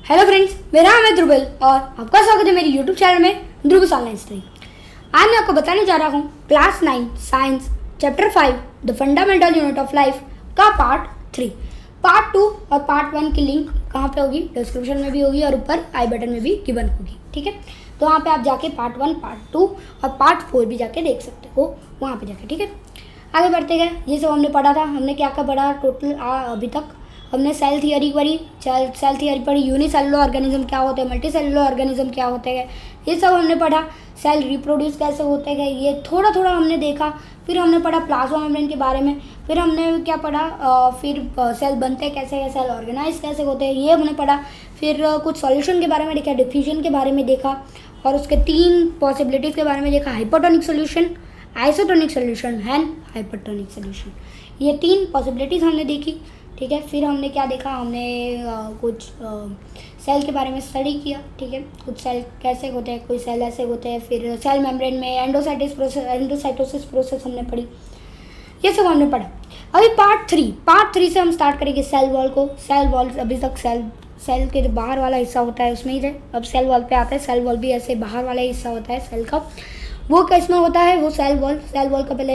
Hello friends, मेरा नाम है ध्रुवल और आपका स्वागत है मेरी यूट्यूब चैनल में ध्रुवस ऑनलाइन स्टडी। आज मैं आपको बताने जा रहा हूँ class 9 science chapter 5 the fundamental unit of life का पार्ट 3। पार्ट 2 और पार्ट 1 की लिंक कहाँ पे होगी? डिस्क्रिप्शन में भी होगी और ऊपर आई बटन में भी गिवन होगी। ठीक है, तो वहाँ पे आप जाके पार्ट 1, पार्ट 2 और पार्ट 4 भी जाके देख सकते हो वहाँ पे जाके। ठीक है, आगे बढ़ते गए। ये सब हमने पढ़ा था। हमने क्या क्या पढ़ा टोटल अभी तक? हमने सेल थियरी पढ़ी, सेल थियरी पढ़ी, यूनिसेलुलर ऑर्गेनिज्म क्या होते हैं, मल्टी सेलुलर ऑर्गेनिज्म क्या होते हैं, ये सब हमने पढ़ा। सेल रिप्रोड्यूस कैसे होते हैं ये थोड़ा थोड़ा हमने देखा। फिर हमने पढ़ा प्लाज्मा मेम्ब्रेन के बारे में। फिर हमने क्या पढ़ा, फिर सेल बनते कैसे हैं, सेल ऑर्गेनाइज कैसे होते हैं, ये हमने पढ़ा। फिर कुछ सॉल्यूशन के बारे में देखा, डिफ्यूजन के बारे में देखा और उसके 3 पॉसिबिलिटीज़ के बारे में देखा, hypotonic solution, isotonic solution and hypertonic solution. ये 3 पॉसिबिलिटीज़ हमने देखी। ठीक है, फिर हमने क्या देखा, हमने कुछ सेल के बारे में स्टडी किया। ठीक है, कुछ सेल कैसे होते हैं, कोई सेल ऐसे होते हैं। फिर सेल मेम्ब्रेन में एंडोसाइटोसिस प्रोसेस हमने पढ़ी, ये सब हमने पढ़ा। अभी पार्ट 3 से हम स्टार्ट करेंगे सेल वॉल को। सेल वॉल अभी तक सेल के जो बाहर वाला हिस्सा होता है उसमें ही रहे। अब सेल वॉल पे आता है। सेल वॉल भी ऐसे बाहर वाला हिस्सा होता है सेल का, वो किसमें होता है? वो सेल वॉल का पहले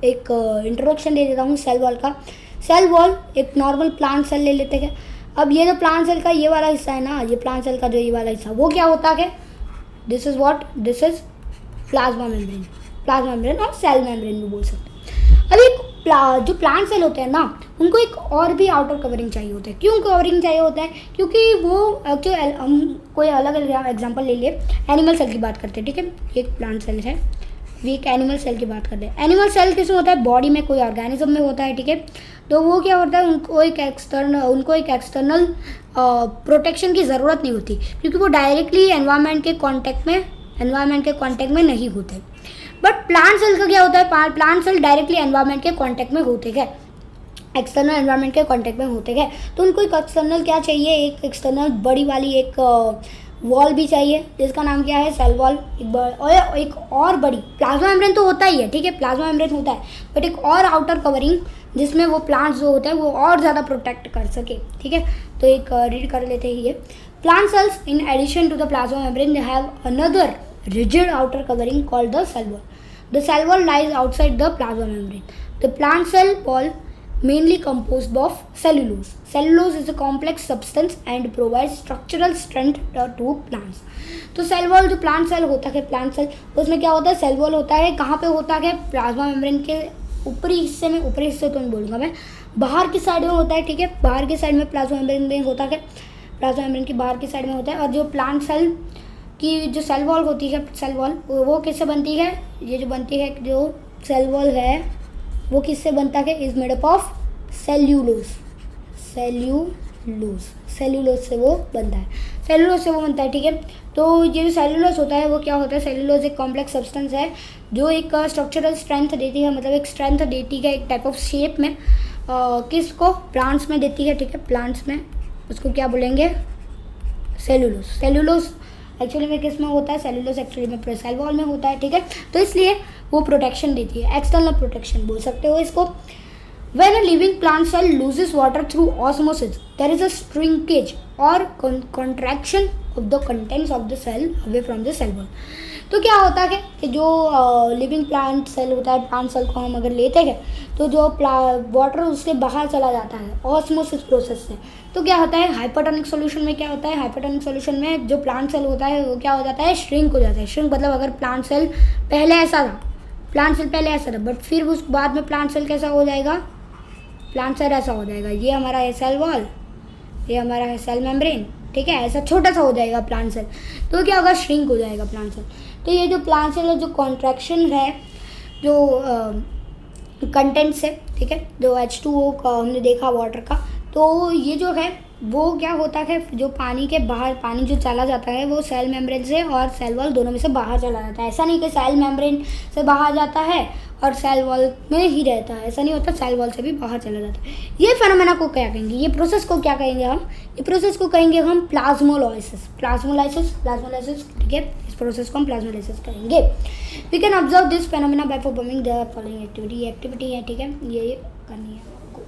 एक इंट्रोडक्शन दे देता हूँ सेल वॉल का। सेल वॉल एक नॉर्मल प्लांट सेल ले लेते हैं। अब ये जो प्लांट सेल का ये वाला हिस्सा है ना, ये प्लांट सेल का जो ये वाला हिस्सा, वो क्या होता है? दिस इज प्लाज्मा मेम्ब्रेन और सेल मेम्ब्रेन भी बोल सकते हैं। अभी जो प्लांट सेल होते हैं ना, उनको एक और भी आउटर कवरिंग चाहिए होता है। क्यों कवरिंग चाहिए होता है? क्योंकि वो हम कोई अलग एग्जाम्पल ले लिए, एनिमल सेल की बात करते हैं। ठीक है, एक प्लांट सेल है, वी एक एनिमल सेल की बात करते हैं। एनिमल सेल किसमें होता है? बॉडी में, कोई ऑर्गेनिज्म में होता है। ठीक है, तो वो क्या होता है, उनको एक एक्सटर्नल प्रोटेक्शन की ज़रूरत नहीं होती, क्योंकि वो डायरेक्टली एनवायरनमेंट के कांटेक्ट में नहीं होते। बट प्लांट सेल का क्या होता है? प्लांट सेल डायरेक्टली एनवायरनमेंट के कांटेक्ट में होते हैं, एक्सटर्नल एनवायरनमेंट के कांटेक्ट में होते हैं। तो उनको एक एक्सटर्नल क्या चाहिए? एक एक्सटर्नल बड़ी वाली एक वॉल भी चाहिए, जिसका नाम क्या है? Cell wall. एक और बड़ी प्लाज्मा मेम्ब्रेन तो होता ही है। ठीक है, प्लाज्मा मेम्ब्रेन होता है, बट एक और आउटर कवरिंग जिसमें वो प्लांट्स जो होते हैं वो और ज़्यादा प्रोटेक्ट कर सके। ठीक है, तो एक रीड कर लेते हैं ये। Plant cells in addition to the plasma membrane they have another rigid outer covering called the cell wall. The cell wall lies outside the plasma membrane. The plant cell wall mainly composed of cellulose. Cellulose is a complex substance and provides structural strength to plants. तो cell wall जो plant cell होता है, plant cell उसमें क्या होता है? Cell wall होता है। कहाँ पे होता है? प्लाज्मा मेम्ब्रेन के ऊपरी हिस्से में। ऊपरी हिस्से तो नहीं बोलूँगा मैं, बाहर की साइड में होता है। ठीक है, बाहर की साइड में प्लाज्मा मेम्ब्रेन होता है, प्लाज्मा मेम्ब्रेन की बाहर की साइड में होता है। और जो प्लांट सेल की जो सेल वॉल होती है, सेल वॉल वो किससे बनती है? ये जो बनती है, जो सेल वॉल है वो किससे बनता है? Is made up of cellulose से वो बनता है। ठीक है, तो ये जो सेल्यूलोज होता है वो क्या होता है? सेल्यूलोज एक कॉम्प्लेक्स सब्सटेंस है जो एक स्ट्रक्चरल स्ट्रेंथ देती है, मतलब एक स्ट्रेंथ देती है एक टाइप ऑफ शेप में। किसको? प्लांट्स में देती है। ठीक है, प्लांट्स में उसको क्या बोलेंगे? सेल्यूलोज एक्चुअली में किस में होता है? सेल्यूलोज एक्चुअली में सेल वॉल में होता है। ठीक है, तो इसलिए वो प्रोटेक्शन देती है, एक्सटर्नल प्रोटेक्शन बोल सकते हो इसको। When a living plant cell loses water through osmosis, there is a shrinkage or contraction of the contents of the cell away from the cell wall. तो क्या होता है कि जो लिविंग प्लांट सेल होता है, प्लांट सेल को हम अगर लेते हैं तो जो वाटर उसके बाहर चला जाता है ऑस्मोसिस प्रोसेस से। तो क्या होता है? हाइपरटोनिक सॉल्यूशन में क्या होता है? हाइपरटोनिक सॉल्यूशन में जो प्लांट सेल होता है वो क्या हो जाता है? श्रिंक हो जाता है। श्रिंक मतलब अगर प्लांट सेल पहले ऐसा था, बट फिर उस बाद में प्लांट सेल कैसा हो जाएगा? प्लांट सेल ऐसा हो जाएगा। ये हमारा है सेल वॉल, ये हमारा है सेल मेम्ब्रेन। ठीक है, ऐसा छोटा सा हो जाएगा प्लांट सेल। तो क्या होगा? श्रिंक हो जाएगा प्लांट सेल। तो ये जो प्लांट सेल है, जो कॉन्ट्रैक्शन है, जो कंटेंट्स है, ठीक है, जो H2O का हमने देखा वाटर का, तो ये जो है वो क्या होता है? जो पानी के बाहर पानी जो चला जाता है वो सेल मेम्ब्रेन से और सेल वॉल दोनों में से बाहर चला जाता है। ऐसा नहीं कि सेल मेम्ब्रेन से बाहर जाता है और सेल वॉल में ही रहता है, ऐसा नहीं होता, सेल वॉल से भी बाहर चला जाता है। ये फेनोमेना को क्या कहेंगे? ये प्रोसेस को क्या कहेंगे हम? ये प्रोसेस को कहेंगे हम प्लाज्मोलाइसिस। ठीक है, इस प्रोसेस को हम प्लाज्मोलाइसिस कहेंगे। We can observe this phenomena by performing the following activity है। ठीक है, ये करनी है आपको।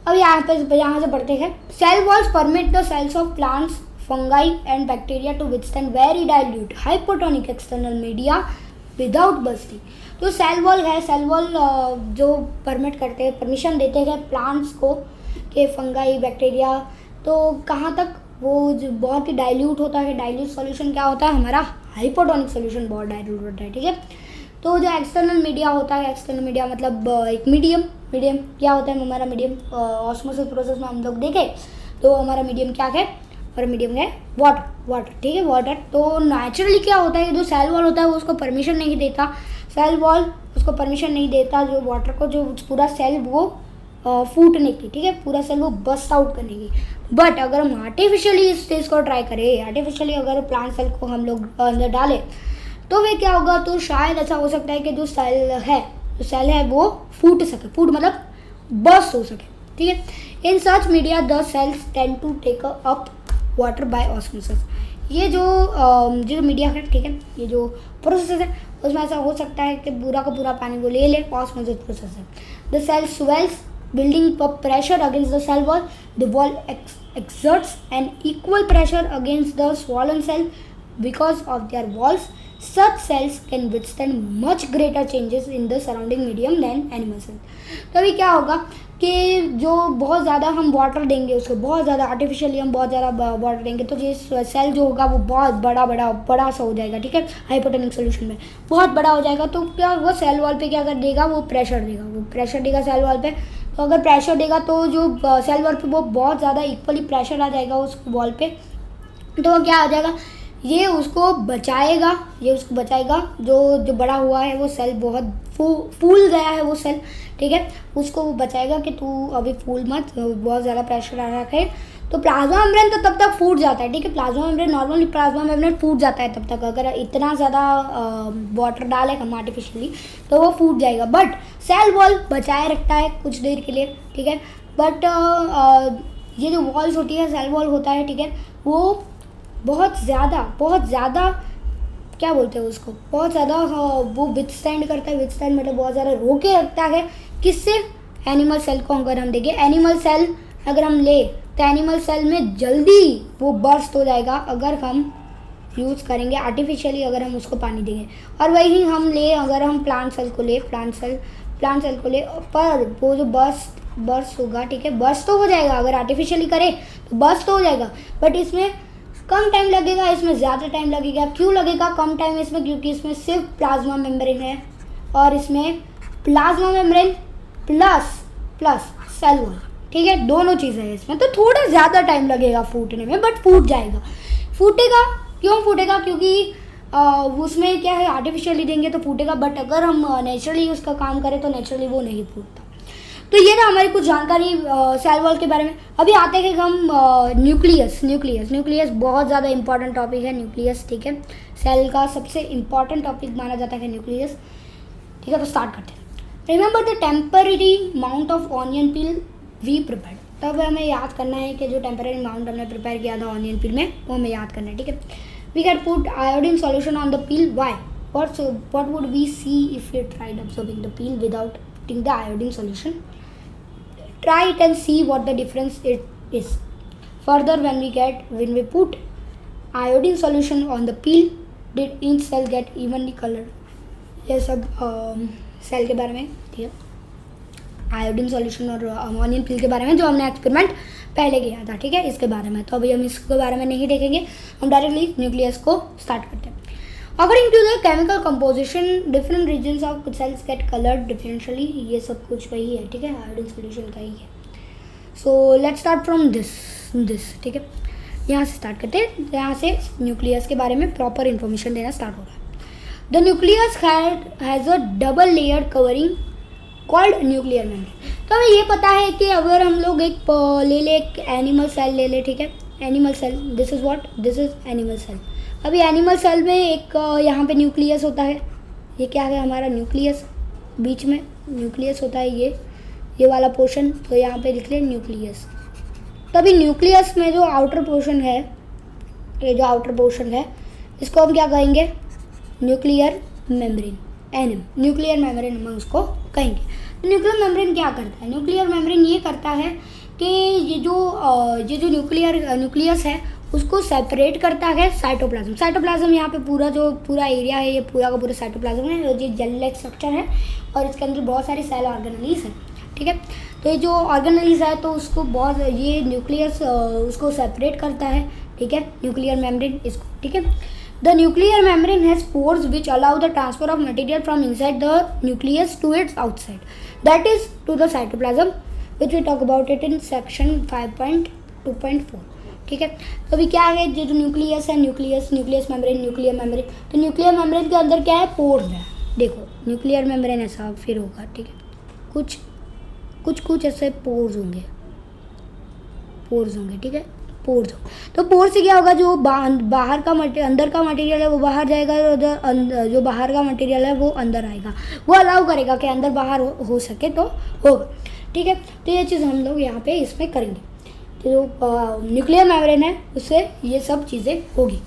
अब यहाँ से पढ़ते हैं। Cell walls permit the cells of plants, fungi and bacteria to withstand very dilute hypotonic external media without bursting. तो सेल वॉल है, सेल वॉल जो परमिट करते हैं, परमिशन देते हैं प्लांट्स को कि फंगाई बैक्टीरिया, तो कहाँ तक, वो जो बहुत ही डाइल्यूट होता है। डाइल्यूट सॉल्यूशन क्या होता है हमारा, हाइपोटोनिक सॉल्यूशन बहुत डाइल्यूट होता है, ठीक है। तो जो एक्सटर्नल मीडिया होता है, एक्सटर्नल मीडिया मतलब एक मीडियम क्या होता है हमारा मीडियम, ऑस्मोसिस प्रोसेस में हम लोग देखें तो हमारा मीडियम क्या है, और मीडियम है वाटर, ठीक है, वाटर। तो नेचुरली क्या होता है, जो सेल वॉल होता है वो उसको परमिशन नहीं देता, सेल वॉल उसको परमिशन नहीं देता जो वाटर को, जो पूरा सेल वो फूटने की, ठीक है, पूरा सेल वो बस्ट आउट करने की। बट अगर हम आर्टिफिशियली इस चीज़ को ट्राई करें, आर्टिफिशियली अगर प्लांट सेल को हम लोग अंदर डालें तो वे क्या होगा, तो शायद ऐसा हो सकता है कि जो सेल है वो फूट मतलब बस्ट हो सके, ठीक है। In such media the cells tend to take up water by osmosis. ये जो मीडिया है, ठीक है, ये जो प्रोसेस है उसमें ऐसा हो सकता है कि पूरा का पूरा पानी वो ले ले, ऑस्मोसिस प्रोसेस है। The cell swells building up pressure against the cell wall. The wall exerts an equal pressure against the swollen cell because of their walls. Such cells can withstand much greater changes in the surrounding medium than animal cells. तभी क्या होगा कि जो बहुत ज़्यादा हम water देंगे उसको, बहुत ज़्यादा आर्टिफिशियली हम बहुत ज़्यादा वाटर देंगे तो ये सेल जो होगा वो बहुत बड़ा सा हो जाएगा, ठीक है, हाइपोटोनिक सोल्यूशन में बहुत बड़ा हो जाएगा। तो क्या वो सेल वॉल पे क्या कर देगा, वो प्रेशर देगा सेल वॉल पे। तो अगर प्रेशर देगा तो जो सेल वॉल पे वो बहुत ज़्यादा इक्वली प्रेशर आ जाएगा उस वॉल पे, तो वो क्या आ जाएगा, ये उसको बचाएगा जो बड़ा हुआ है वो सेल, बहुत फूल गया है वो सेल, ठीक है, उसको वो बचाएगा कि तू अभी फूल मत, बहुत ज़्यादा प्रेशर आ रहा है। तो प्लाज्मा मेम्ब्रेन तो तब तक फूट जाता है, ठीक है, नॉर्मली प्लाज्मा मेम्ब्रेन फूट जाता है तब तक, अगर इतना ज़्यादा वाटर डाले हम आर्टिफिशियली तो वो फूट जाएगा। बट सेल वॉल बचाए रखता है कुछ देर के लिए, ठीक है। बट ये जो वॉल्स होती है, सेल वॉल होता है, ठीक है, वो बहुत ज़्यादा क्या बोलते हैं उसको, बहुत ज़्यादा वो विथस्टैंड करता है, विथस्टैंड मतलब बहुत ज़्यादा रोके रखता है। किससे, एनिमल सेल को अगर हम देखें, एनिमल सेल अगर हम ले तो एनिमल सेल में जल्दी वो बर्स्ट हो जाएगा अगर हम यूज़ करेंगे आर्टिफिशियली, अगर हम उसको पानी देंगे। और वही हम ले, अगर हम प्लांट सेल को ले पर वो जो बर्स्ट होगा, ठीक है, बर्स्ट तो हो जाएगा, अगर आर्टिफिशियली करें तो बर्स्ट तो हो जाएगा, बट इसमें कम टाइम लगेगा, इसमें ज़्यादा टाइम लगेगा। क्यों लगेगा कम टाइम इसमें, क्योंकि इसमें सिर्फ प्लाज्मा मेम्ब्रेन है और इसमें plasma membrane plus cell wall, ठीक है, दोनों चीज़ें हैं इसमें, तो थोड़ा ज़्यादा टाइम लगेगा फूटने में, बट फूट जाएगा। क्यों फूटेगा, क्योंकि उसमें क्या है, आर्टिफिशियली देंगे तो फूटेगा, बट अगर हम नेचुरली उसका काम करें तो नेचुरली वो नहीं फूटता। तो ये था हमारी कुछ जानकारी सेल वॉल के बारे में। अभी आते हैं हम न्यूक्लियस बहुत ज़्यादा इंपॉर्टेंट टॉपिक है न्यूक्लियस, ठीक है, सेल का सबसे इम्पॉर्टेंट टॉपिक माना जाता है न्यूक्लियस, ठीक है। तो स्टार्ट करते हैं। Remember the temporary mount of onion peel we prepare. तब हमें याद करना है कि जो टेम्पररी माउंट हमने प्रिपेयर किया था ऑनियन पील में वो हमें याद करना है, ठीक है। We can put iodine solution on the peel, why, what would we see if we tried absorbing the peel without putting the iodine solution? Try it and see what the difference it is. Further, when we put iodine solution on the peel, did each cell get evenly colored? ये सब cell के बारे में, ठीक है, iodine solution और onion पील के बारे में जो हमने एक्सपेरिमेंट पहले किया था, ठीक है, इसके बारे में। तो अभी हम इसके बारे में नहीं देखेंगे, हम डायरेक्टली न्यूक्लियस को स्टार्ट करते हैं। According to the chemical composition, different regions of cells get colored differentially. ये सब कुछ वही है, ठीक है, आयोडीन सॉल्यूशन का ही है। So let's start from this, ठीक है, यहाँ से स्टार्ट करते हैं, यहाँ से न्यूक्लियस के बारे में प्रॉपर इन्फॉर्मेशन देना स्टार्ट हो रहा है। The nucleus has a double layered covering called nuclear membrane. तो हमें ये पता है कि अगर हम लोग एक एनिमल सेल ले ले, ठीक है, animal cell, this is animal cell. अभी एनिमल सेल में एक यहाँ पे न्यूक्लियस होता है, ये क्या है हमारा न्यूक्लियस, बीच में न्यूक्लियस होता है, ये वाला पोर्शन, तो यहाँ पे लिख ले न्यूक्लियस। तभी न्यूक्लियस में जो आउटर पोर्शन है, ये जो आउटर पोर्शन है इसको हम क्या कहेंगे, न्यूक्लियर मेम्ब्रेन, न्यूक्लियर मेम्ब्रेन हम उसको कहेंगे। तो न्यूक्लियर मेम्ब्रेन क्या करता है? न्यूक्लियर मेम्ब्रेन ये करता है कि ये जो न्यूक्लियस है उसको सेपरेट करता है साइटोप्लाज्म। साइटोप्लाज्म यहाँ पे पूरा एरिया है, ये पूरा का पूरा साइटोप्लाज्म है, ये जेल लाइक स्ट्रक्चर है और इसके अंदर बहुत सारी सेल ऑर्गेनेलीज है, ठीक है। तो ये जो ऑर्गेनेलीज है तो उसको ये न्यूक्लियस उसको सेपरेट करता है, ठीक है, न्यूक्लियर मेम्ब्रेन इसको, ठीक है। The nuclear membrane has pores which allow the transfer of material from inside the nucleus to its outside, that is to the cytoplasm, which we talk about it in section 5.2.4, ठीक है। तो अभी क्या है, जो न्यूक्लियस है, nucleus membrane, nuclear membrane, तो nuclear membrane के अंदर क्या है? पोर्स है। देखो न्यूक्लियर मेम्ब्रेन ऐसा फिर होगा, ठीक है, कुछ ऐसे पोर्स होंगे, ठीक है, पोर्स। तो पोर्स से क्या होगा, जो बाहर का अंदर का मटेरियल है वो बाहर जाएगा और जो बाहर का मटेरियल है वो अंदर आएगा, वो अलाउ करेगा कि अंदर बाहर हो सके तो होगा, ठीक है। तो ये चीज़ हम लोग यहाँ पे इसमें करेंगे। तो न्यूक्लियर मेम्ब्रेन है उससे ये सब चीज़ें होगी।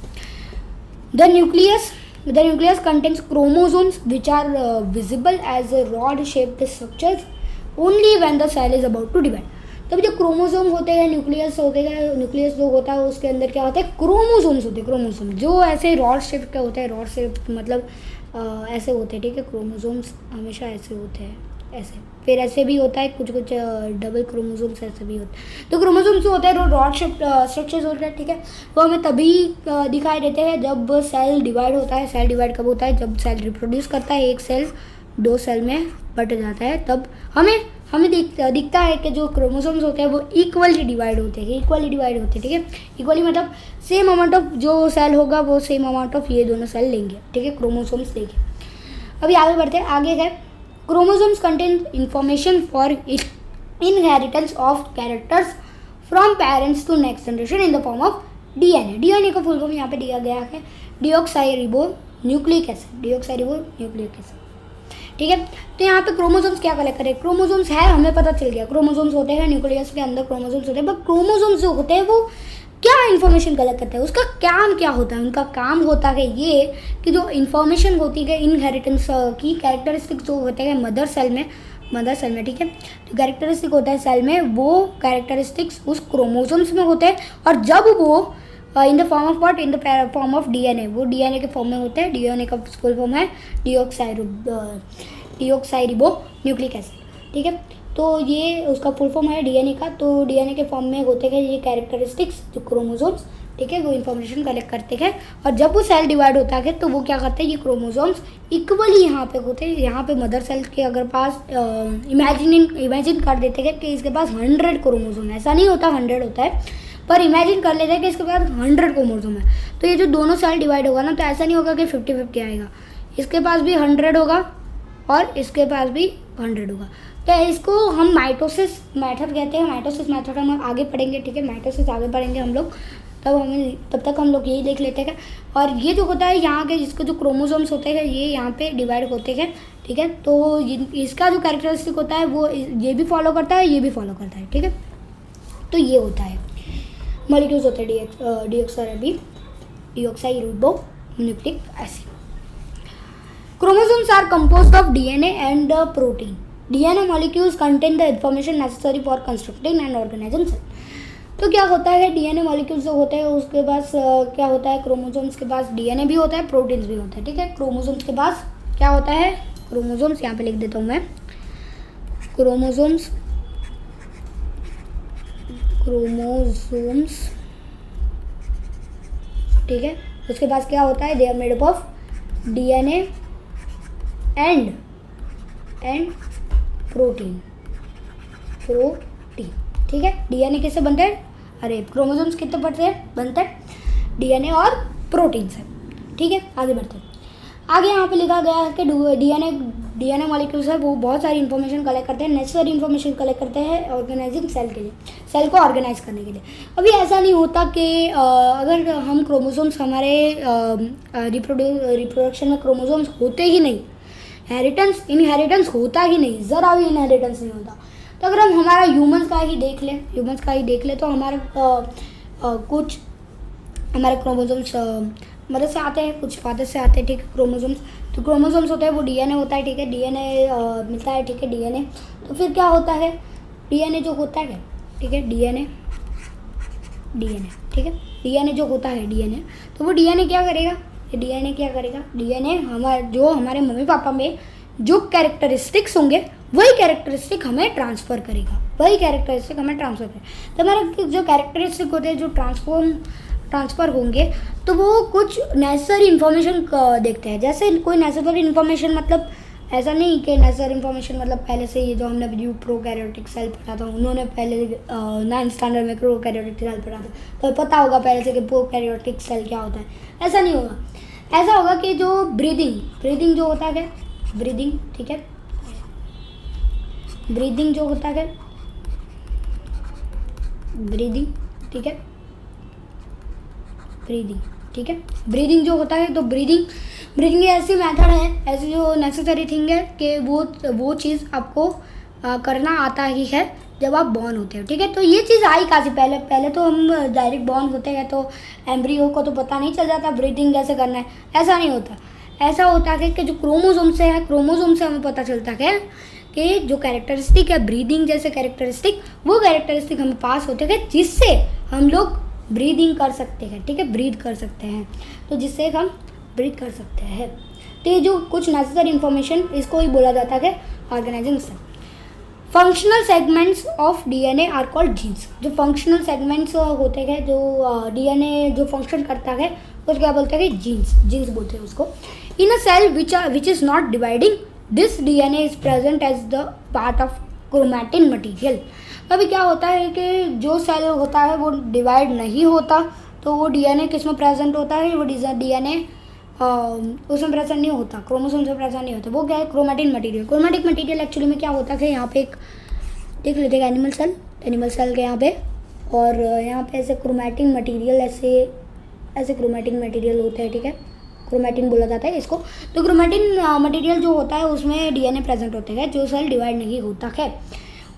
The nucleus contains chromosomes which are visible as rod shaped structures only when the cell is about to divide. तब जो क्रोमोसोम होते हैं, न्यूक्लियस जो होता है उसके अंदर क्या होता है? क्रोमोसोम्स होते हैं। क्रोमोसोम जो ऐसे रॉड शेप के होते हैं, रॉड शेप मतलब ऐसे होते हैं, ठीक है। क्रोमोसोम्स हमेशा ऐसे होते हैं, ऐसे, फिर ऐसे भी होता है, कुछ डबल क्रोमोसोम्स ऐसे भी होते हैं। तो क्रोमोसोम्स जो होते हैं वो रॉड शेप स्ट्रक्चर्स होते हैं, ठीक है। वो हमें तभी दिखाई देते हैं जब सेल डिवाइड होता है। सेल डिवाइड कब होता है? जब सेल रिप्रोड्यूस करता है, एक सेल 2 सेल में बट जाता है, तब हमें दिखता है कि जो क्रोमोसोम्स होते हैं वो इक्वली डिवाइड होते हैं, ठीक है। इक्वली मतलब सेम अमाउंट ऑफ जो सेल होगा वो सेम अमाउंट ऑफ ये दोनों सेल लेंगे, ठीक है, क्रोमोसोम्स लेंगे। अभी आगे बढ़ते हैं। आगे है chromosomes contain information for inheritance of characters from parents to next generation in the form of DNA. DNA का फुल फॉर्म यहाँ पे दिया गया है डीऑक्साइरिबो न्यूक्लिक एसिड, ठीक है। तो यहाँ पे क्रोमोसोम्स क्या कलेक्ट करें? क्रोमोसोम्स है, हमें पता चल गया क्रोमोसोम्स होते हैं, न्यूक्लियस के अंदर क्रोमोसोम्स होते हैं। बट क्रोमोसोम्स जो होते हैं वो क्या इन्फॉर्मेशन कलेक्ट करते हैं? उसका काम क्या होता है? उनका काम होता है ये कि जो इन्फॉर्मेशन होती है इनहेरिटेंस की, कैरेक्टरिस्टिक्स जो होते हैं मदर सेल में, ठीक है, जो कैरेक्टरिस्टिक होता है सेल में, वो कैरेक्टरिस्टिक्स उस क्रोमोसोम्स में होते हैं। और जब वो इन the form of what? In the form of DNA, वो डीएनए के फॉर्म में होते हैं। डीएनए का फुल फॉर्म है डीऑक्साइरिबो न्यूक्लिक एसिड, ठीक है। तो ये उसका फुल फॉर्म है डीएनए का। तो डीएनए के फॉर्म में होते हैं ये कैरेक्टरिस्टिक्स, जो क्रोमोसोम्स, ठीक है, वो इन्फॉर्मेशन कलेक्ट करते हैं। और जब वो सेल डिवाइड होता है तो वो क्या करते हैं? ये क्रोमोसोम्स इक्वली यहाँ पे होते हैं। यहाँ पे मदर सेल के अगर पास इमेजिन कर देते हैं कि इसके पास 100 क्रोमोसोम है, ऐसा नहीं होता 100 होता है, पर इमेजिन कर लेते हैं कि इसके पास 100 क्रोमोसोम है। तो ये जो दोनों सेल डिवाइड होगा ना, तो ऐसा नहीं होगा कि 50-50 आएगा, इसके पास भी 100 होगा और इसके पास भी 100 होगा। तो इसको हम माइटोसिस मेथड कहते हैं। माइटोसिस मेथड हम आगे पढ़ेंगे, ठीक है, माइटोसिस आगे पढ़ेंगे हम लोग, तब तक हम लोग यही देख लेते हैं। और ये जो होता है यहाँ के, जिसके जो क्रोमोसोम्स होते हैं ये यहाँ पे डिवाइड होते हैं, ठीक है। तो इसका जो कैरेक्टरिस्टिक होता है वो ये भी फॉलो करता है, ये भी फॉलो करता है, ठीक है। तो ये होता है, मॉलिक्यूल्स होते हैं deoxyribonucleic acid. Chromosomes are composed of DNA and protein. DNA molecules contain the information necessary for constructing and organizing cell. तो क्या होता है? डीएनए मॉलिक्यूल्स जो होते हैं उसके पास क्या होता है? क्रोमोसोम्स के पास डीएनए भी होता है, प्रोटीन्स भी होता है, ठीक है। क्रोमोसोम्स के पास क्या होता है? क्रोमोसोम्स यहाँ पे लिख देता हूँ मैं, क्रोमोसोम्स ठीक है। उसके पास क्या होता है? They are made up of DNA and protein, ठीक है। डीएनए किससे बनते हैं? अरे क्रोमोसोम्स कितने बनते हैं? डीएनए और प्रोटीन से, ठीक है। आगे बढ़ते हैं। आगे यहाँ पे लिखा गया है कि डीएनए मॉलिक्यूल्स है वो बहुत सारी इन्फॉर्मेशन कलेक्ट करते हैं, नेसेसरी इन्फॉर्मेशन कलेक्ट करते हैं ऑर्गेनाइजिंग सेल के लिए, सेल को ऑर्गेनाइज करने के लिए। अभी ऐसा नहीं होता कि अगर हम क्रोमोसोम्स हमारे रिप्रोडक्शन में क्रोमोसोम्स होते ही नहीं, इनहेरिटेंस होता ही नहीं, ज़रा भी इनहेरिटेंस नहीं होता। तो अगर हम हमारा ह्यूमंस का ही देख लें तो हमारे कुछ हमारे क्रोमोसोम्स मदर से आते हैं, कुछ फादर से आते हैं, ठीक है, क्रोमोसोम्स। तो क्रोमोसोम्स होते हैं वो डीएनए होता है, ठीक है, डीएनए मिलता है, ठीक है, डीएनए। तो फिर क्या होता है, डीएनए जो होता है, ठीक है, डीएनए, ठीक है, डीएनए जो होता है डीएनए, तो वो डीएनए क्या करेगा, डीएनए क्या करेगा, डीएनए हमारे मम्मी पापा में जो कैरेक्टरिस्टिक्स होंगे वही कैरेक्टरिस्टिक हमें ट्रांसफ़र करेगा, तो हमारे जो कैरेक्टरिस्टिक होते हैं जो ट्रांसफ़र होंगे तो वो कुछ नेसेसरी इन्फॉर्मेशन देखते हैं। जैसे कोई नेसेसरी इन्फॉर्मेशन मतलब ऐसा नहीं कि नेसेसरी इन्फॉर्मेशन मतलब पहले से ये जो हमने अभी प्रोकैरियोटिक सेल पढ़ा था, उन्होंने पहले 9th स्टैंडर्ड में प्रोकैरियोटिक सेल पढ़ा था तो पता होगा पहले से कि प्रोकैरियोटिक सेल क्या होता है। ऐसा नहीं होगा, ऐसा होगा कि जो ब्रीदिंग जो होता है, ब्रीदिंग, ठीक है, ब्रीदिंग जो होता है, ब्रीदिंग, ठीक है, ब्रीदिंग, ठीक है, ब्रीदिंग जो होता है, तो ब्रीदिंग ऐसी मेथड है, ऐसी जो नेसेसरी थिंग है कि वो चीज़ आपको करना आता ही है जब आप बॉर्न होते हो, ठीक है। तो ये चीज़ आई कहाँ से, पहले तो हम डायरेक्ट बॉर्न होते हैं तो एम्ब्रियो को तो पता नहीं चल जाता ब्रीदिंग कैसे करना है, ऐसा नहीं होता। ऐसा होता है कि जो क्रोमोसोम से हमें पता चलता है कि जो कैरेक्टरिस्टिक है ब्रीदिंग जैसे कैरेक्टरिस्टिक, वो कैरेक्टरिस्टिक हमें पास होते हैं जिससे हम लोग ब्रीदिंग कर सकते हैं, ठीक है, ब्रीद कर सकते हैं, तो जिससे हम ब्रीद कर सकते हैं। तो ये जो कुछ नेसेसरी इन्फॉर्मेशन, इसको ही बोला जाता है organising cell. Functional segments of DNA are called genes. जो फंक्शनल सेगमेंट्स होते हैं, जो डीएनए जो फंक्शन करता है उसको क्या बोलते हैं, जीन्स बोलते हैं उसको। In a cell which is not dividing, this DNA is present as the part of chromatin material. अभी क्या होता है कि जो सेल होता है वो डिवाइड नहीं होता, तो वो डीएनए किस में प्रेजेंट होता है, वो डीएनए उसमें प्रेजेंट नहीं होता, क्रोमोसोम से प्रेजेंट नहीं होता, वो क्या है, chromatin material. Chromatic material actually में क्या होता है, यहाँ पे एक देख लेते हैं एनिमल सेल के यहाँ पे, और यहाँ पे ऐसे क्रोमैटिन मटीरियल ऐसे क्रोमैटिन मटीरियल होते हैं, ठीक है, क्रोमैटिन बोला जाता है इसको। तो क्रोमैटिन मटीरियल जो होता है उसमें डीएनए प्रेजेंट होते हैं जो सेल डिवाइड नहीं होता है।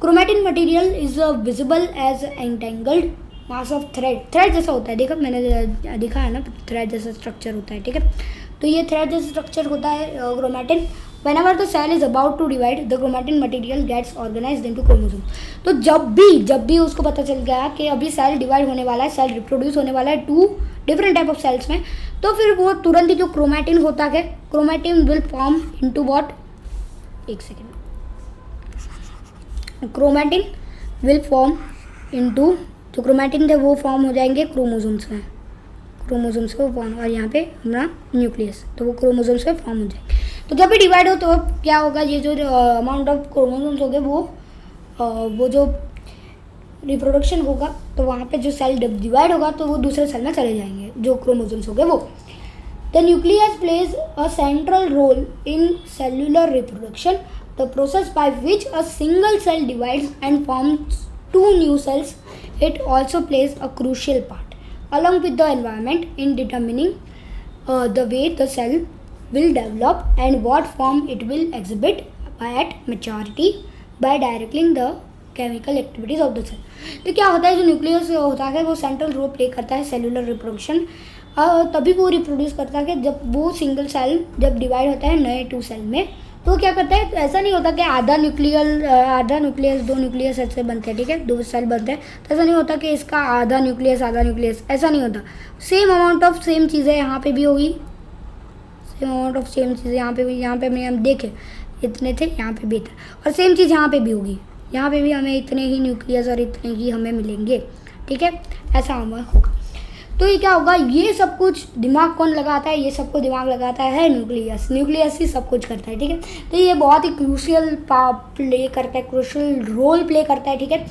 Chromatin material is visible as entangled mass of thread जैसा होता है, देखो मैंने दिखा है ना, थ्रेड जैसा स्ट्रक्चर होता है, ठीक है। तो ये थ्रेड जैसा स्ट्रक्चर होता है chromatin. Whenever the cell is about to divide, the chromatin material gets organised into chromosome. तो जब भी उसको पता चल गया कि अभी सेल डिवाइड होने वाला है, सेल रिप्रोड्यूस होने वाला है 2 डिफरेंट टाइप ऑफ सेल्स में, तो फिर वो तुरंत ही जो क्रोमैटिन होता है, chromatin will form into what, एक second, chromatin will form into, जो क्रोमैटिन थे वो फॉर्म हो जाएंगे क्रोमोसोम्स में वो फॉर्म, और यहाँ पे हमारा न्यूक्लियस, तो वो क्रोमोसोम्स में फॉर्म हो जाएंगे। तो जब भी डिवाइड हो तो क्या होगा, ये जो अमाउंट ऑफ क्रोमोसोम्स हो गए वो जो रिप्रोडक्शन होगा तो वहाँ पे जो सेल डिवाइड होगा तो वो दूसरे सेल में चले जाएंगे, जो क्रोमोसोम्स हो गए वो। The nucleus plays a central role in cellular reproduction, the process by which a single cell divides and forms 2 new cells. It also plays a crucial part along with the environment in determining the way the cell will develop and what form it will exhibit at maturity by directing the chemical activities of the cell. तो क्या होता है, जो nucleus होता है वो central role play करता है सेलुलर रिप्रोडक्शन, तभी वो रिप्रोड्यूस करता है जब वो सिंगल सेल जब डिवाइड होता है नए 2 सेल में, तो क्या करता है, ऐसा नहीं होता कि आधा न्यूक्लियस 2 न्यूक्लियस ऐसे बनते हैं, ठीक है, 2 सेल बनते हैं, तो ऐसा नहीं होता कि इसका आधा न्यूक्लियस ऐसा नहीं होता। सेम अमाउंट ऑफ सेम चीज़ें यहाँ पे भी होगी, सेम अमाउंट ऑफ सेम चीज़ें यहाँ पे भी, यहाँ पे हम देखें इतने थे, यहाँ पे भी थे, और सेम चीज़ यहाँ पे भी होगी, यहाँ पे भी हमें इतने ही न्यूक्लियस और इतने ही हमें मिलेंगे, ठीक है, ऐसा हमें होगा। तो ये क्या होगा, ये सब कुछ दिमाग कौन लगाता है, ये सबको दिमाग लगाता है न्यूक्लियस ही सब कुछ करता है, ठीक है। तो ये बहुत ही क्रूशियल प्ले करता है, क्रूशियल रोल प्ले करता है, ठीक है।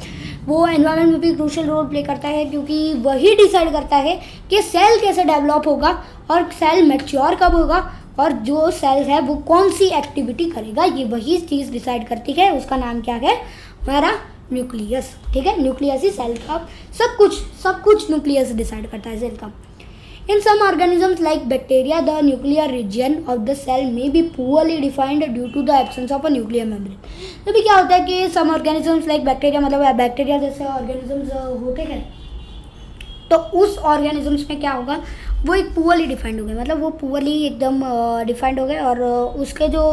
वो एनवायरनमेंट में भी क्रूशियल रोल प्ले करता है क्योंकि वही डिसाइड करता है कि सेल कैसे डेवलप होगा और सेल मैच्योर कब होगा, और जो सेल है वो कौन सी एक्टिविटी करेगा, ये वही चीज़ डिसाइड करती है। उसका नाम क्या है, हमारा न्यूक्लियस, ठीक है। न्यूक्लियस ही सेल का सब कुछ न्यूक्लियस डिसाइड करता है सेल का। In some organisms like bacteria, the nuclear region of the cell may be poorly defined due to the absence of a nuclear membrane. तो भी क्या होता है कि सम ऑर्गेनिजम्स लाइक बैक्टीरिया, मतलब बैक्टीरिया जैसे ऑर्गेनिजम्स होते हैं, तो उस ऑर्गेनिजम्स में क्या होगा, वो एक पुअरली डिफाइंड हो गए, मतलब वो पुअरली एकदम डिफाइंड हो गए, और उसके जो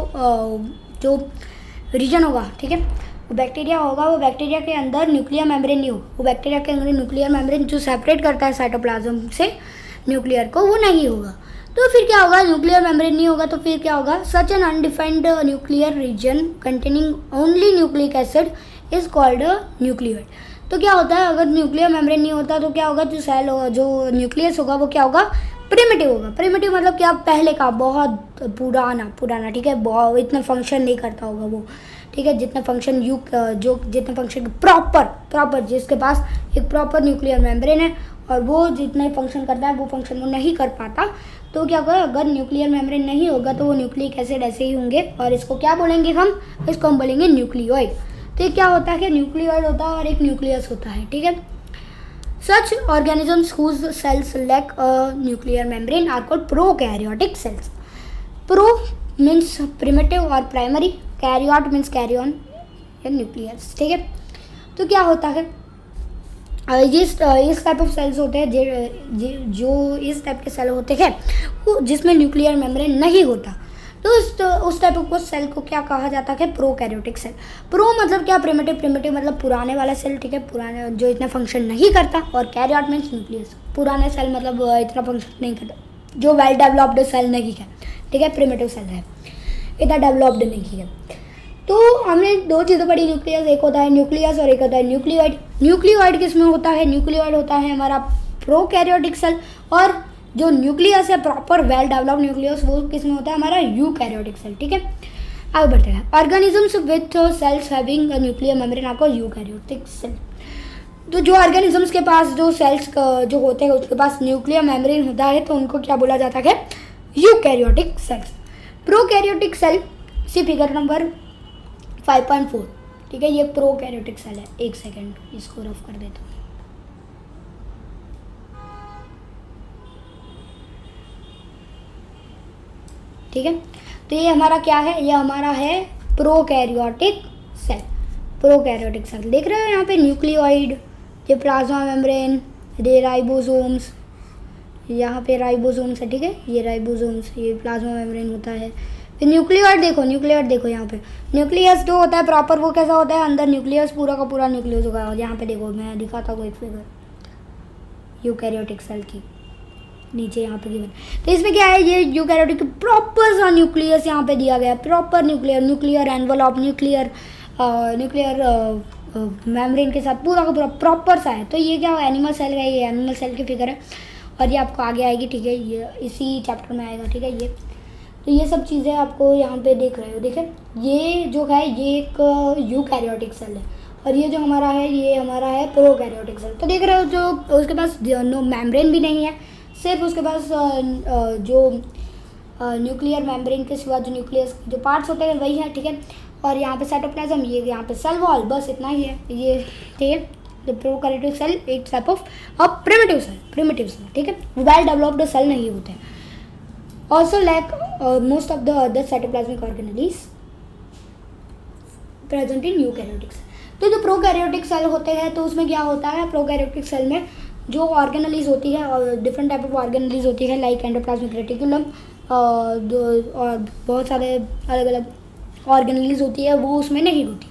रीजन होगा, ठीक है, वो बैक्टीरिया होगा, वो बैक्टीरिया के अंदर न्यूक्लियर मेम्ब्रेन नहीं होगा, वो बैक्टीरिया के अंदर न्यूक्लियर मेम्ब्रेन जो सेपरेट करता है साइटोप्लाज्म से न्यूक्लियर को, वो नहीं होगा। तो फिर क्या होगा, न्यूक्लियर मेम्ब्रेन नहीं होगा तो फिर क्या होगा, such an undefined nuclear region containing only nucleic acid is called nucleoid. तो क्या होता है, अगर न्यूक्लियर मेम्ब्रेन नहीं होता तो क्या होगा, जो सेल होगा, जो न्यूक्लियस होगा, वो क्या होगा, प्रिमिटिव होगा। प्रिमिटिव मतलब क्या, पहले का बहुत पुराना, ठीक है, बहुत इतना फंक्शन नहीं करता होगा वो, ठीक है, जितना फंक्शन जितना फंक्शन प्रॉपर जिसके पास एक प्रॉपर न्यूक्लियर मेम्ब्रेन है और वो जितना फंक्शन करता है वो फंक्शन वो नहीं कर पाता। तो क्या होगा, अगर न्यूक्लियर मेम्ब्रेन नहीं होगा तो वो न्यूक्लिक एसिड ऐसे ही होंगे, और इसको क्या बोलेंगे हम, इसको हम बोलेंगे न्यूक्लियोइड। तो ये क्या होता है कि न्यूक्लियोइड होता है और एक न्यूक्लियस होता है, ठीक है। Such organisms whose cells lack a nuclear membrane are called prokaryotic cells. Pro means primitive और प्राइमरी, कैरियोट मीन्स कैरियन या न्यूक्लियस, ठीक है। तो क्या होता है, इस टाइप ऑफ सेल्स होते हैं जो इस टाइप के सेल होते हैं वो जिसमें न्यूक्लियर मेम्ब्रेन नहीं होता, तो उस टाइप ऑफ सेल को क्या कहा जाता है, प्रोकैरियोटिक सेल। प्रो मतलब क्या, प्रिमिटिव मतलब पुराने वाला सेल, ठीक है, पुराने जो इतना फंक्शन नहीं करता, और कैरियोट मीन्स न्यूक्लियस, पुराने सेल मतलब इतना फंक्शन नहीं करता, जो वेल डेवलप्ड सेल नहीं है, ठीक है, प्रिमिटिव सेल है, इतना डेवलप्ड नहीं है। तो हमने दो चीज़ें पढ़ी, न्यूक्लियस, एक होता है न्यूक्लियस और एक होता है न्यूक्लियोइड। न्यूक्लियोइड किस में होता है, न्यूक्लियोइड होता है हमारा प्रोकैरियोटिक सेल, और जो न्यूक्लियस है प्रॉपर वेल डेवलप्ड न्यूक्लियस वो किस में होता है, हमारा यूकैरियोटिक सेल, ठीक है। आगे बढ़ते हैं, organisms with sales having a nuclear membrane आपको यूकैरियोटिक सेल। तो जो ऑर्गेनिजम्स के पास जो सेल्स जो होते हैं उसके पास न्यूक्लियर मेम्ब्रेन होता है तो उनको क्या बोला जाता है, यूकैरियोटिक सेल्स। प्रोकैरियोटिक सेल सी फिगर नंबर 5.4, ठीक है, ये प्रोकैरियोटिक सेल है। एक सेकेंड इसको रफ कर देता हूँ। ठीक है, तो ये हमारा क्या है, ये हमारा है प्रोकैरियोटिक सेल। प्रोकैरियोटिक सेल देख रहे हो यहाँ पे, न्यूक्लियोइड, ये प्लाज्मा मेम्ब्रेन, ये राइबोसोम्स, यहाँ पे राइबोसोम्स है, ठीक है, ये राइबोसोम्स, ये प्लाज्मा मेम्ब्रेन होता है। फिर न्यूक्लियोइड देखो यहाँ पे, न्यूक्लियस जो होता है प्रॉपर वो कैसा होता है, अंदर न्यूक्लियस पूरा का पूरा न्यूक्लियस होगा, और यहाँ पे देखो मैं दिखाता हूँ एक फिगर यूकैरियोटिक सेल की, नीचे यहाँ पे गिवन। तो इसमें क्या है, ये यूकैरियोटिक प्रॉपर सा न्यूक्लियस यहाँ पे दिया गया है, proper nuclear envelope, nuclear membrane के साथ पूरा का पूरा प्रॉपर सा है। तो ये क्या एनिमल सेल है, ये एनिमल सेल की फिगर है, और ये आपको आगे आएगी, ठीक है, ये इसी चैप्टर में आएगा, ठीक है। ये तो ये सब चीज़ें आपको यहाँ पे देख रहे हो, देखिए ये जो है ये एक यूकैरियोटिक सेल है, और ये जो हमारा है ये हमारा है प्रोकैरियोटिक सेल। तो देख रहे हो जो उसके पास नो मेम्ब्रेन भी नहीं है, सिर्फ उसके पास जो न्यूक्लियर मेम्ब्रेन के सिवा जो न्यूक्लियस जो पार्ट्स होते हैं वही है, ठीक है। और यहाँ पे साइटोप्लाज्म, ये यहाँ पे सेल वॉल, बस इतना ही है ये, ठीक है। द प्रोकैरियोटिक सेल एक टाइप ऑफ प्रिमिटिव सेल, ठीक है, वेल डेवलप्ड सेल नहीं होते हैं। Also like most of the other cytoplasmic organelles present in eukaryotic cell। तो जो प्रोकैरियोटिक सेल होते हैं तो उसमें क्या होता है, प्रोकैरियोटिक सेल में जो ऑर्गेनेलीज होती है और डिफरेंट टाइप ऑफ ऑर्गेनेलीज होती है, लाइक एंडोप्लाज्मिक रेटिकुलम और बहुत सारे अलग अलग ऑर्गेनेलीज होती है, वो उसमें नहीं होती।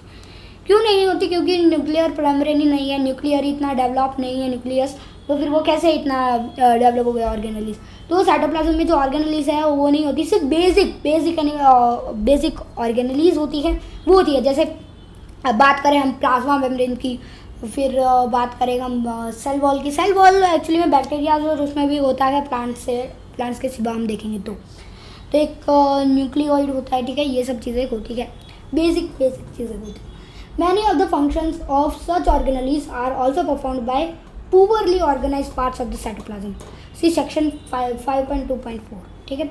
क्यों नहीं होती, क्योंकि न्यूक्लियर मेम्ब्रेन ही नहीं है, न्यूक्लियर इतना डेवलप नहीं है न्यूक्लियस, तो फिर वो कैसे इतना डेवलप हो गया ऑर्गेनेलीज। तो साइटोप्लाज्म में जो ऑर्गेनेलीज है वो नहीं होती, सिर्फ बेसिक ऑर्गेनेलीज होती है, वो होती है। जैसे अब बात करें हम प्लाज्मा मेम्ब्रेन की, फिर बात करें हम सेल वॉल की। सेल वॉल एक्चुअली में बैक्टीरिया और उसमें भी होता है, प्लांट्स के सिवा हम देखेंगे तो एक न्यूक्लियोइड होता है, ठीक है, ये सब चीज़ें होती है, बेसिक चीज़ें होती है। Many of the functions of such organelles are also performed by poorly organized parts of the cytoplasm. See section 5.2.4, ठीक है।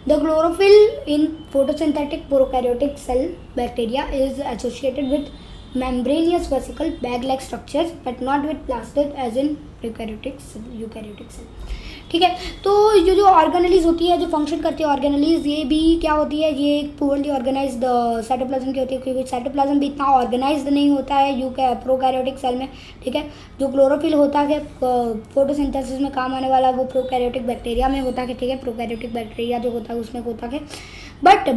The chlorophyll in photosynthetic prokaryotic cell bacteria is associated with membranous vesicle bag like structures but not with plastid as in eukaryotic cell. ठीक है, तो ये जो organelles होती है, जो फंक्शन करती है ऑर्गेनेलीज, ये भी क्या होती है, ये एक पुअरली ऑर्गेनाइज्ड साइटोप्लाज्म की होती है, क्योंकि साइटोप्लाज्म भी इतना ऑर्गेनाइज्ड नहीं होता है प्रोकैरियोटिक सेल में। ठीक है, जो क्लोरोफिल होता है फोटोसिंथेसिस में काम आने वाला, वो प्रोकैरियोटिक बैक्टीरिया में होता है। ठीक है, प्रोकैरियोटिक बैक्टीरिया जो होता है उसमें होता है, बट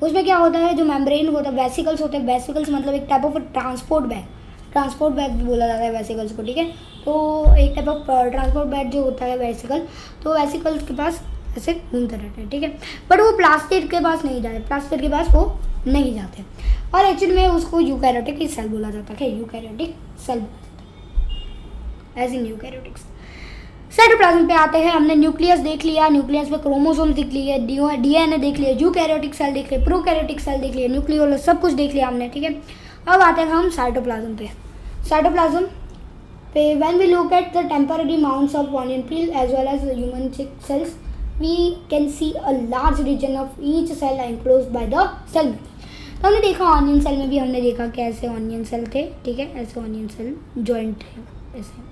उसमें क्या होता है, जो मेम्ब्रेन होता है, वेसिकल्स होते हैं। वेसिकल्स मतलब एक टाइप ऑफ ट्रांसपोर्ट बैग भी बोला जाता है वेसिकल्स को। ठीक है, तो एक टाइप ऑफ ट्रांसपोर्ट बैग जो होता है वेसिकल, तो वेसिकल्स के पास ऐसे घूमते रहते हैं। ठीक है, बट वो प्लास्टिड के पास नहीं जाते, प्लास्टिड के पास वो नहीं जाते, और एक्चुअली में उसको यूकैरियोटिक सेल बोला जाता है। Eukaryotic cell as in eukaryotics. Cytoplasm पे आते हैं। हमने न्यूक्लियस देख लिया, न्यूक्लियस में क्रोमोसोम देख लिए, डीएनए देख लिया, यूकैरियोटिक सेल देख लिए, प्रोकैरियोटिक सेल देख लिए, न्यूक्लियोलस, सब कुछ देख लिया हमने। ठीक है, अब आते हैं हम साइटोप्लाज्म पे। साइटोप्लाज्म पे when we look at the temporary mounts of onion peel as well as human cells, we can see a large region of each cell enclosed by the cell. तो हमने देखा ऑनियन सेल में भी हमने देखा कि ऐसे ऑनियन सेल थे। ठीक है, ऐसे ऑनियन सेल जॉइंट थे ऐसे।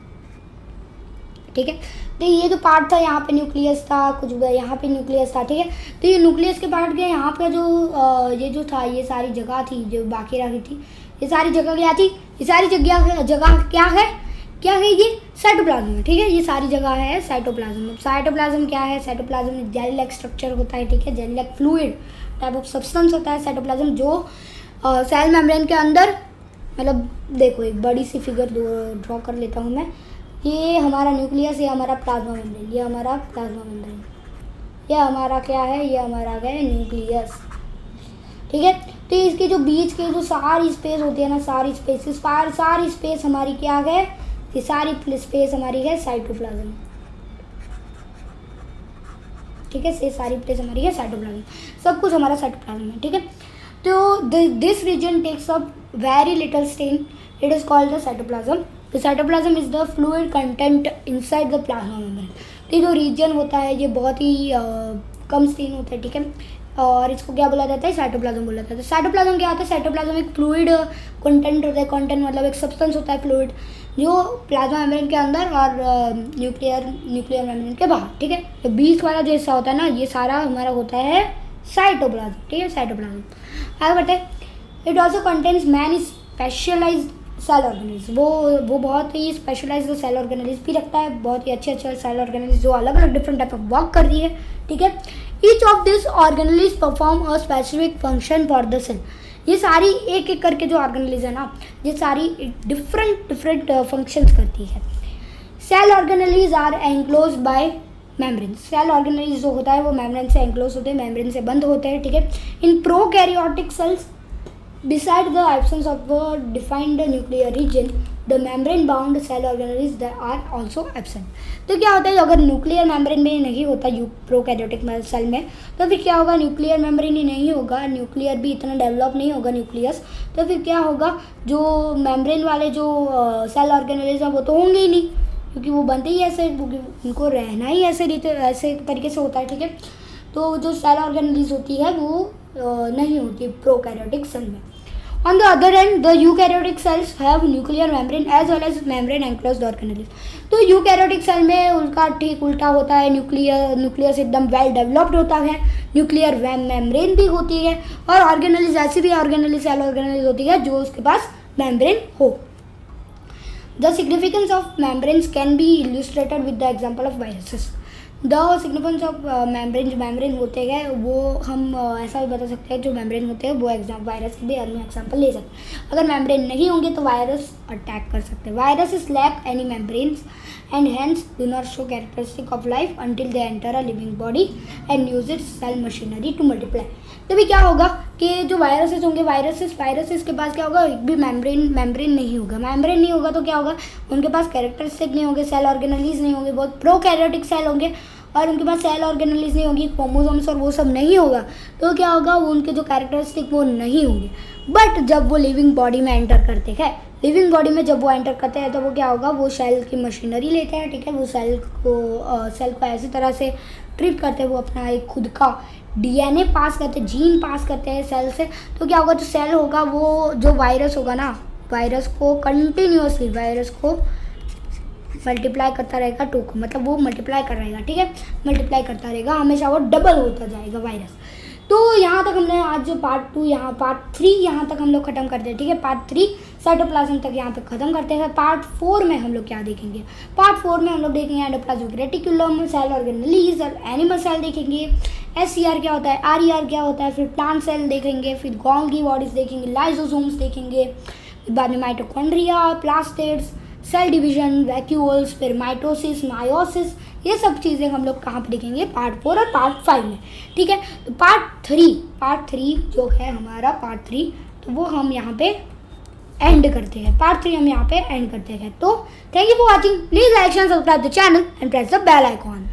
ठीक है, तो ये जो पार्ट था, यहाँ पे न्यूक्लियस था, कुछ यहाँ पे न्यूक्लियस था। ठीक है, तो ये न्यूक्लियस के पार्ट के यहाँ पे जो ये जो था, ये सारी जगह थी जो बाकी रही थी, ये सारी जगह क्या थी, ये सारी जगह क्या है ये साइटोप्लाज्म है। ठीक है, ये सारी जगह है साइटोप्लाज्म। साइटोप्लाज्म क्या है, साइटोप्लाज्म में जेली लाइक स्ट्रक्चर होता है। ठीक है, jelly like fluid type of substance होता है साइटोप्लाज्म, जो सेल मेम्ब्रेन के अंदर, मतलब देखो एक बड़ी सी फिगर ड्रॉ कर लेता हूँ मैं। ये हमारा न्यूक्लियस, ये हमारा प्लाज्मा मेम्ब्रेन, ये हमारा प्लाज्मा मेम्ब्रेन, ये हमारा क्या है, ये हमारा है न्यूक्लियस। ठीक है, तो इसके जो बीच के जो सारी स्पेस होती है ना, सारी स्पेस हमारी क्या है, ये सारी स्पेस हमारी है साइटोप्लाज्म। ठीक है, ये सारी प्लेस हमारी है साइटोप्लाज्म, सब कुछ हमारा साइटोप्लाज्म है। ठीक है, तो this region takes up very little stain, it is called the cytoplasm. The cytoplasm is the fluid content inside the plasma membrane। तो जो रीजन होता है ये बहुत ही कम स्टेन होता है। ठीक है, और इसको क्या बोला जाता है, साइटोप्लाज्म बोला जाता है। साइटोप्लाज्म क्या होता है, साइटोप्लाज्म एक फ्लूइड कंटेंट होता है। कंटेंट मतलब एक सब्सटेंस होता है फ्लूइड, जो प्लाज्मा मेम्ब्रेन के अंदर और न्यूक्लियर मेम्ब्रेन के बाहर। ठीक है, तो बीच वाला जो हिस्सा होता है ना, ये सारा हमारा होता है साइटोप्लाज्म। ठीक है, साइटोप्लाज्म आगे बढ़ते हैं। It also contains many specialised cell organelles, वो बहुत ही स्पेशलाइज्ड सेल ऑर्गेनेल्स भी रखता है, बहुत ही अच्छे सेल ऑर्गेनेल्स जो अलग अलग डिफरेंट टाइप ऑफ वर्क कर रही है। ठीक है, each of this organelles perform a specific function for the cell. ये सारी एक एक करके जो ऑर्गेनेल्स है ना, ये सारी डिफरेंट फंक्शंस करती है। Cell organelles are enclosed by membrane. Cell organelles जो होता है वो मेम्ब्रेन से एनक्लोज होते हैं, मेम्ब्रेन से बंद होते हैं। ठीक है, इन prokaryotic cells, beside the absence of a defined nuclear region, the membrane bound cell organelles that are also absent। तो क्या होता है, अगर न्यूक्लियर मेम्ब्रेन में नहीं होता प्रोकैरियोटिक सेल में, तो फिर क्या होगा, न्यूक्लियर मेम्ब्रेन ही नहीं होगा, न्यूक्लियर भी इतना डेवलप नहीं होगा न्यूक्लियस, तो फिर क्या होगा, जो मेम्ब्रेन वाले जो सेल ऑर्गेनेल्स हैं वो तो होंगे ही नहीं, क्योंकि वो बनते ही ऐसे, उनको रहना ही ऐसे तरीके से होता है। ठीक है, तो जो सेल ऑर्गेनेल्स होती है वो नहीं होती प्रोकैरियोटिक सेल में। On the other hand, the eukaryotic cells have nuclear membrane as well as membrane enclosed organelles। तो यूकैरियोटिक सेल में उनका ठीक उल्टा होता है, न्यूक्लियस एकदम वेल डेवलप्ड होता है, न्यूक्लियर मेम्ब्रेन भी होती है, और ऑर्गेनेल्स ऐसी भी सेल ऑर्गेनेल्स होती है जो उसके पास मेम्ब्रेन हो। The significance of membranes can be illustrated with the example of viruses। The significance of membrane, जो मेम्ब्रेन होते हैं वो हम ऐसा भी बता सकते हैं, जो मेम्ब्रेन होते हैं वो वायरस के भी हम एग्जाम्पल ले सकते हैं। अगर मेम्ब्रेन नहीं होंगे तो वायरस अटैक कर सकते हैं। Virus lack any membranes and hence do not show characteristic of life until they enter a living body and use its cell machinery to multiply. तो भी क्या होगा कि जो वायरसेस होंगे, वायरसेस के पास क्या होगा, एक भी मेम्ब्रेन नहीं होगा। मेम्ब्रेन नहीं होगा तो क्या होगा, उनके पास कैरेक्टरिस्टिक नहीं होंगे, सेल ऑर्गेनेल्स नहीं होंगे, बहुत प्रोकैरियोटिक सेल होंगे, और उनके पास सेल ऑर्गेनेल्स नहीं होंगी, क्रोमोसोम्स और वो सब नहीं होगा, तो क्या होगा, वो उनके जो कैरेक्टरिस्टिक वो नहीं होंगे। बट जब वो लिविंग बॉडी में एंटर करते हैं, लिविंग बॉडी में जब वो एंटर करते हैं तो वो क्या होगा, वो सेल की मशीनरी लेते हैं, ठीक है। वो सेल को ऐसी तरह से ट्रीट करते हैं, वो अपना एक खुद का डीएनए पास करते हैं, जीन पास करते हैं सेल से। तो क्या होगा, जो सेल होगा वो जो वायरस होगा ना, वायरस को कंटिन्यूअसली वायरस को मल्टीप्लाई करता रहेगा, मतलब वो मल्टीप्लाई कर रहेगा, ठीक है। मल्टीप्लाई करता रहेगा, हमेशा वो डबल होता जाएगा वायरस। तो यहाँ तक हमने आज जो पार्ट 2 यहाँ पार्ट 3 यहाँ तक हम लोग खत्म करते हैं, ठीक है। पार्ट 3 साइटोप्लाज्म तक यहाँ पे खत्म करते हैं। पार्ट 4 में हम लोग क्या देखेंगे, पार्ट 4 में हम लोग देखेंगे एंडोप्लाज्मिक रेटिकुलम, सेल ऑर्गेनेलीज और एनिमल सेल देखेंगे। SCR क्या होता है, RER क्या होता है, फिर प्लांट सेल देखेंगे, फिर गोल्गी बॉडीज देखेंगे, लाइसोसोम्स देखेंगे, बाद में mitochondria, plastids, cell division, vacuoles, फिर माइटोसिस, मायोसिस, ये सब चीज़ें हम लोग कहाँ पे देखेंगे, पार्ट 4 और पार्ट 5 में, ठीक है। तो पार्ट 3 जो है हमारा पार्ट 3, तो वो हम यहाँ पे एंड करते हैं। पार्ट 3 हम यहाँ पे एंड करते हैं। तो thank you for watching, please like and subscribe the channel and press the bell icon.